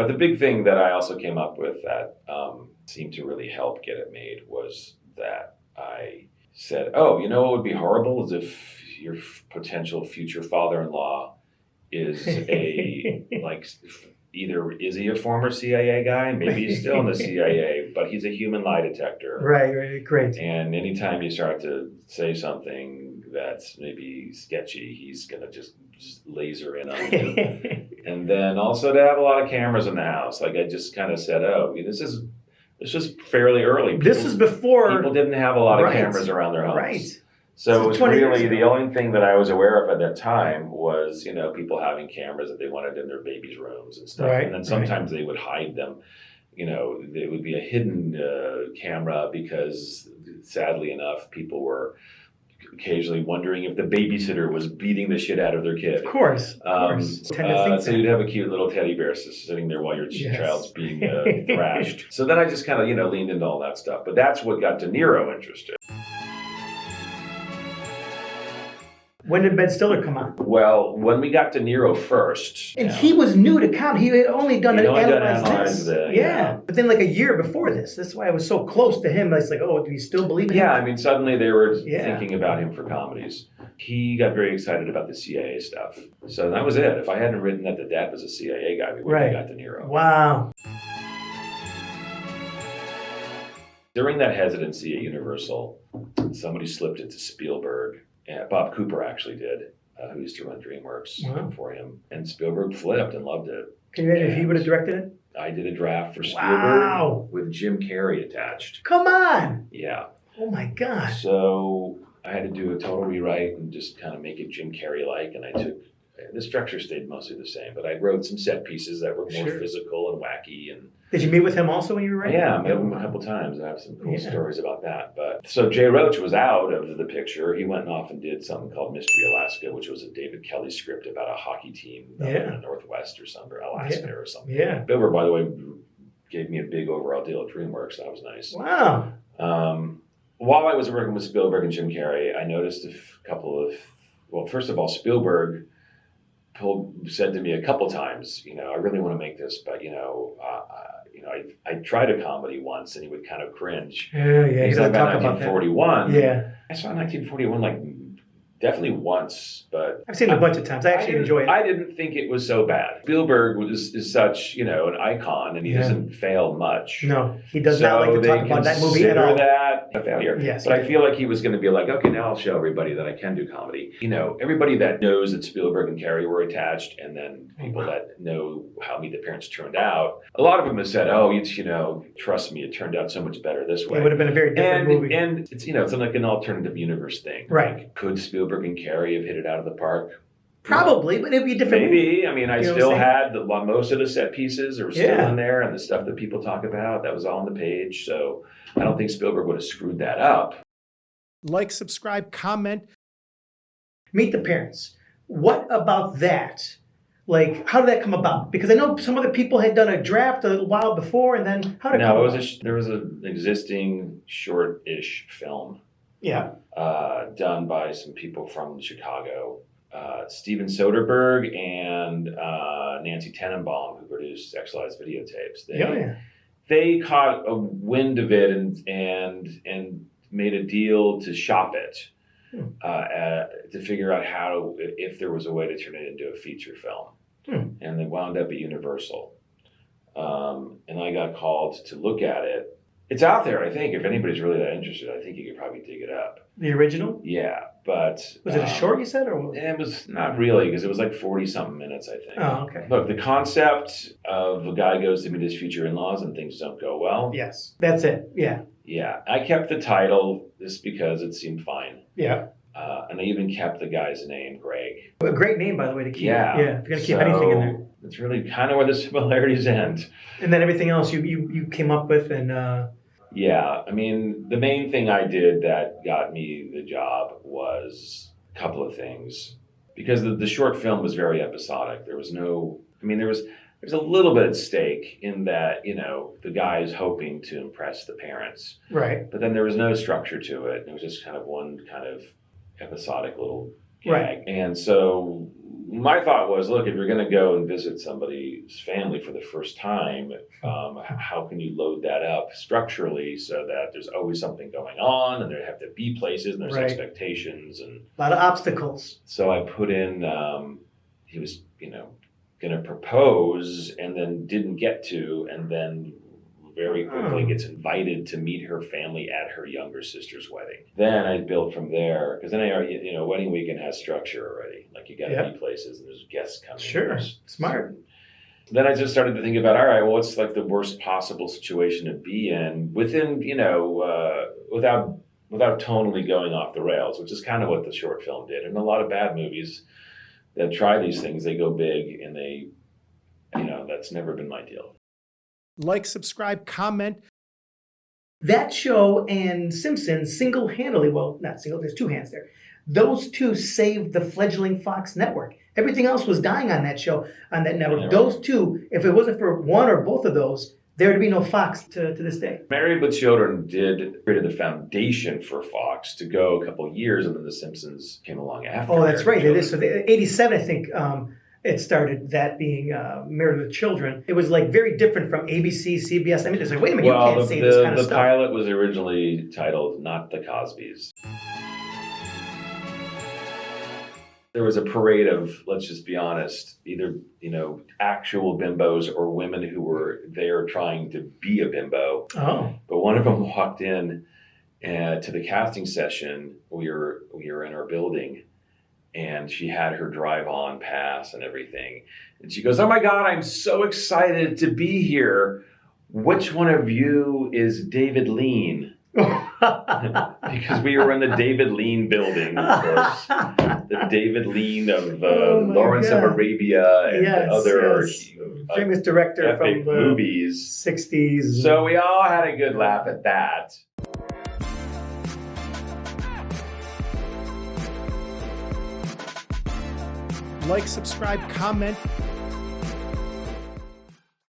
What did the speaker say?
But the big thing that I also came up with that seemed to really help get it made was that I said, oh, you know what would be horrible is if your potential future father-in-law is either is he a former CIA guy? Maybe he's still in the CIA, but he's a human lie detector. Right, great. And anytime you start to say something that's maybe sketchy, he's going to just laser in on you. And then also to have a lot of cameras in the house. Like I just kind of said, oh, this is fairly early. This is before people didn't have a lot of cameras around their homes. Right. So it was really the only thing that I was aware of at that time was, people having cameras that they wanted in their babies' rooms and stuff. Right, and then sometimes they would hide them. It would be a hidden camera because sadly enough, people were occasionally wondering if the babysitter was beating the shit out of their kid. Of course. So you'd have a cute little teddy bear sitting there while your child's being thrashed. So then I just kind of, leaned into all that stuff. But that's what got DENIRO interested. When did Ben Stiller come on? Well, when we got DENIRO first. And he was new to comedy. He had only done Analyze This. Yeah. But then like a year before this. That's why I was so close to him. I was like, oh, do you still believe in him? Yeah, I mean, suddenly they were thinking about him for comedies. He got very excited about the CIA stuff. So that was it. If I hadn't written that the dad was a CIA guy, we would have got DENIRO. Wow. During that hesitancy at Universal, somebody slipped it to Spielberg. And Bob Cooper actually did, who used to run DreamWorks for him. And Spielberg flipped and loved it. Can you imagine if he would have directed it? I did a draft for Spielberg with Jim Carrey attached. Come on! Yeah. Oh my God. So I had to do a total rewrite and just kind of make it Jim Carrey-like. And I took, the structure stayed mostly the same, but I wrote some set pieces that were more physical and wacky. And did you meet with him also when you were writing? Yeah, I met him a couple times. I have some cool stories about that. But so Jay Roach was out of the picture. He went off and did something called Mystery Alaska, which was a David Kelly script about a hockey team in the Northwest or somewhere, Alaska or something. Yeah. Spielberg, by the way, gave me a big overall deal at DreamWorks. That was nice. Wow. While I was working with Spielberg and Jim Carrey, I noticed a couple of, well, first of all, Spielberg said to me a couple times, I really want to make this, but I tried a comedy once, and he would kind of cringe. Yeah. He's like, 1941. Yeah. I saw 1941 definitely once, but I've seen it a bunch of times. I actually enjoy it. I didn't think it was so bad. Spielberg is such, an icon, and he doesn't fail much. No, he does not like to talk about that movie at all. That a failure. Yes, but I feel like he was going to be like, okay, now I'll show everybody that I can do comedy. Everybody that knows that Spielberg and Carrey were attached, and then people that know how Meet the Parents turned out, a lot of them have said, oh, trust me, it turned out so much better this way. It would have been a very different movie. And it's, it's like an alternative universe thing. Right. Like, could Spielberg and Carrey have hit it out of the park? Probably, but it'd be a different movie. Maybe. I mean, I still had most of the set pieces are still in there, and the stuff that people talk about, that was all on the page. So I don't think Spielberg would have screwed that up. Like, subscribe, comment. Meet the Parents. What about that? Like, how did that come about? Because I know some other people had done a draft a little while before, and then how did it come about? There was an existing short-ish film. Yeah. Done by some people from Chicago. Steven Soderbergh and Nancy Tenenbaum, who produced Sexualized Videotapes. They caught a wind of it and made a deal to shop it, to figure out if there was a way to turn it into a feature film. And they wound up at Universal. And I got called to look at it. It's out there, I think. If anybody's really that interested, I think you could probably dig it up. The original? Yeah, but... Was it a short, you said? Or it was not really, because it was like 40-something minutes, I think. Oh, okay. Look, the concept of a guy goes to meet his future in-laws and things don't go well. Yes, that's it. Yeah. Yeah. I kept the title just because it seemed fine. Yeah. And I even kept the guy's name, Greg. A great name, by the way, to keep. Yeah. If you're going to keep anything in there. It's really kind of where the similarities end. And then everything else you came up with and... Yeah, I mean, the main thing I did that got me the job was a couple of things. Because the short film was very episodic. There was there's a little bit at stake in that, the guy is hoping to impress the parents. Right. But then there was no structure to it. It was just kind of one kind of episodic little gag. Right. And so my thought was, look, if you're going to go and visit somebody's family for the first time, how can you load that up structurally so that there's always something going on, and there have to be places, and there's expectations, and a lot of obstacles. So I put in, he was, going to propose, and then didn't get to, and then very quickly gets invited to meet her family at her younger sister's wedding. Then I built from there, because then wedding weekend has structure already. Like, you got to be places, and there's guests coming. Sure, smart. Then I just started to think about, all right, well, what's like the worst possible situation to be in within, without tonally going off the rails, which is kind of what the short film did. And a lot of bad movies that try these things, they go big, and they, that's never been my deal. Like, subscribe, comment. That show and Simpsons single-handedly, well, not single, there's two hands there. Those two saved the fledgling Fox network. Everything else was dying on that show, on that network. Those two, if it wasn't for one or both of those, there would be no Fox to this day. Married with Children created the foundation for Fox to go a couple of years, and then The Simpsons came along after. Oh, that's right. It is. So 87, I think, it started, that being Married with Children. It was like very different from ABC, CBS. I mean, it's like, wait a minute, you can't say this kind of stuff. The pilot was originally titled Not the Cosbys. There was a parade of, let's just be honest, either, actual bimbos or women who were there trying to be a bimbo. Oh. But one of them walked in to the casting session. We were in our building, and she had her drive-on pass and everything. And she goes, "Oh my God, I'm so excited to be here. Which one of you is David Lean?" Because we were in the David Lean building, of course. The David Lean of Lawrence of Arabia and other famous director from the movies. 60s. So we all had a good laugh at that. Like, subscribe, comment.